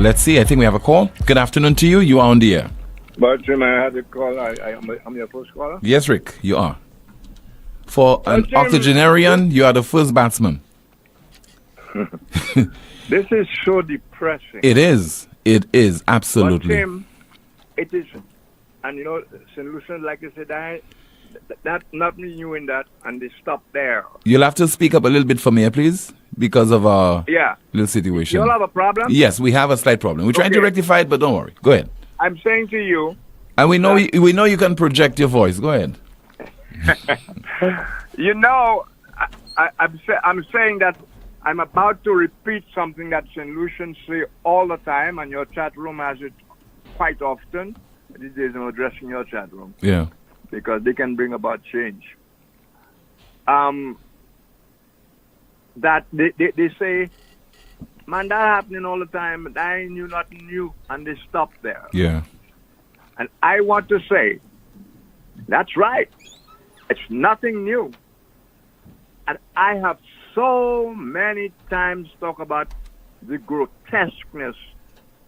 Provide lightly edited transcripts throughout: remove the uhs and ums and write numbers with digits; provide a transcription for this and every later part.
Let's see. I think we have a call. Good afternoon to you. You are on the air. But Jim, I had a call. I'm your first caller. Yes, Rick, you are. For an Jim, octogenarian, you are the first batsman. This is so depressing. It is. It is, absolutely. But Jim, it is, and you know, St.Lucia, like I said, that's not me new in that, and they stopped there. You'll have to speak up a little bit for me, please, because of our little situation. You all have a problem? Yes, we have a slight problem. We're trying to rectify it, but don't worry. Go ahead. I'm saying to you, and we know you can project your voice. Go ahead. You know, I'm saying that I'm about to repeat something that St. Lucians say all the time, and your chat room has it quite often. These days I'm addressing your chat room. Yeah. Because they can bring about change. That they say, man, that happening all the time, but I knew nothing new, and they stop there. Yeah. And I want to say, that's right. It's nothing new. And I have so many times talked about the grotesqueness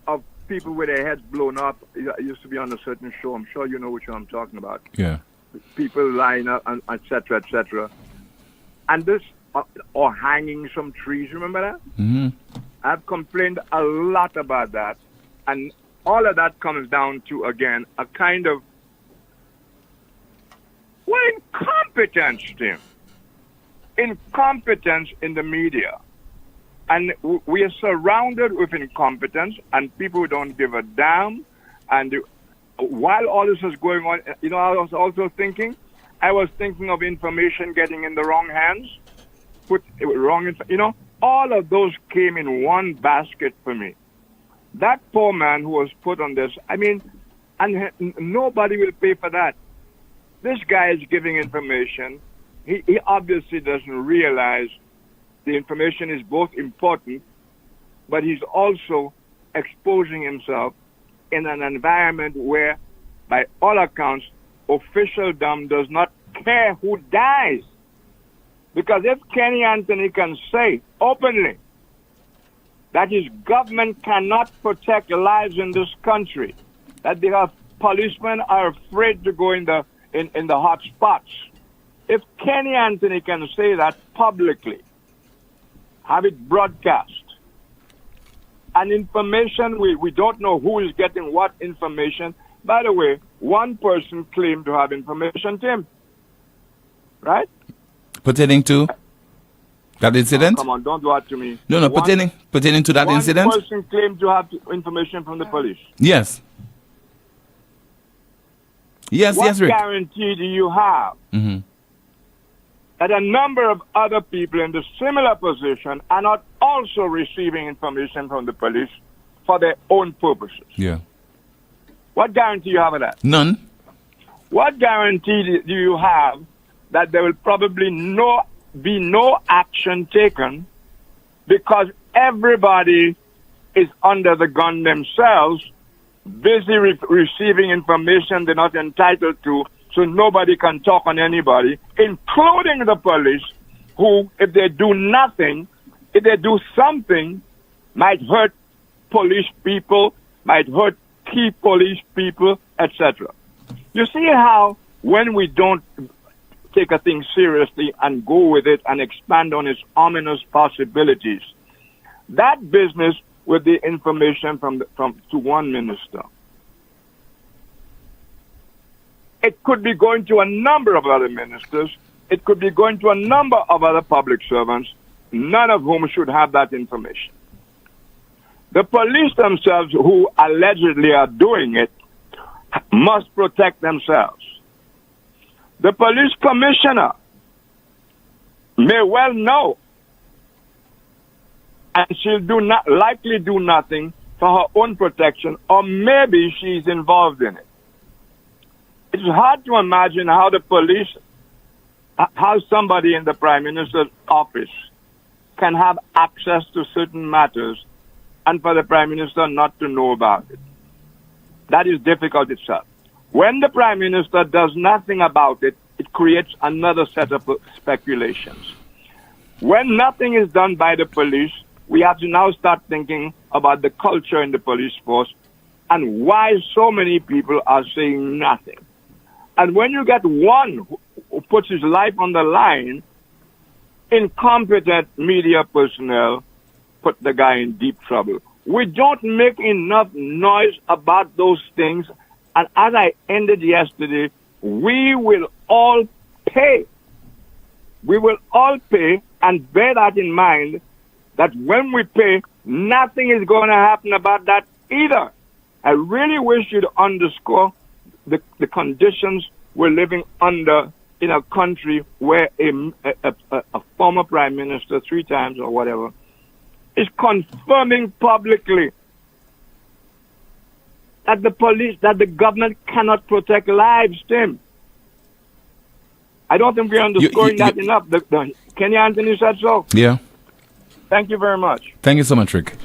of people with their heads blown up. I used to be on a certain show. I'm sure you know which one I'm talking about. Yeah. People lying up, et cetera, et cetera. And this, or hanging some trees, remember that? Mm-hmm. I've complained a lot about that. And all of that comes down to, again, a kind of, incompetence, Tim. Incompetence in the media. And we are surrounded with incompetence and people who don't give a damn. And while all this is going on, you know, I was also thinking of information getting in the wrong hands, all of those came in one basket for me. That poor man who was put on this, and nobody will pay for that. This guy is giving information. He obviously doesn't realize the information is both important, but he's also exposing himself in an environment where, by all accounts, officialdom does not care who dies. Because if Kenny Anthony can say openly that his government cannot protect lives in this country, that the policemen are afraid to go in the hot spots, if Kenny Anthony can say that publicly, have it broadcast, and information, we don't know who is getting what information. By the way, one person claimed to have information, Tim. Right? Pertaining to that incident? Oh, come on, don't do that to me. No, pertaining to that incident? One person claimed to have information from the police. Yes. Yes, Rick. What guarantee do you have that a number of other people in the similar position are not also receiving information from the police for their own purposes? Yeah. What guarantee you have of that? None. What guarantee do you have that there will probably be no action taken because everybody is under the gun themselves, busy receiving information they're not entitled to, so nobody can talk on anybody, including the police, who, if they do nothing, if they do something, might hurt police people, might hurt key police people, etc. You see how when we don't take a thing seriously and go with it and expand on its ominous possibilities, that business with the information to one minister, it could be going to a number of other ministers. It could be going to a number of other public servants, none of whom should have that information. The police themselves, who allegedly are doing it, must protect themselves. The police commissioner may well know, and she'll likely do nothing for her own protection, or maybe she's involved in it. It's hard to imagine how the police, how somebody in the Prime Minister's office can have access to certain matters and for the Prime Minister not to know about it. That is difficult itself. When the Prime Minister does nothing about it, it creates another set of speculations. When nothing is done by the police, we have to now start thinking about the culture in the police force and why so many people are saying nothing. And when you get one who puts his life on the line, incompetent media personnel put the guy in deep trouble. We don't make enough noise about those things. And as I ended yesterday, we will all pay. We will all pay, and bear that in mind, that when we pay, nothing is going to happen about that either. I really wish you to underscore the conditions we're living under in a country where a former prime minister 3 times or whatever is confirming publicly that the police, that the government cannot protect lives, Tim. I don't think we're underscoring that enough. Kenny Anthony said so. Yeah. Thank you very much. Thank you so much, Rick.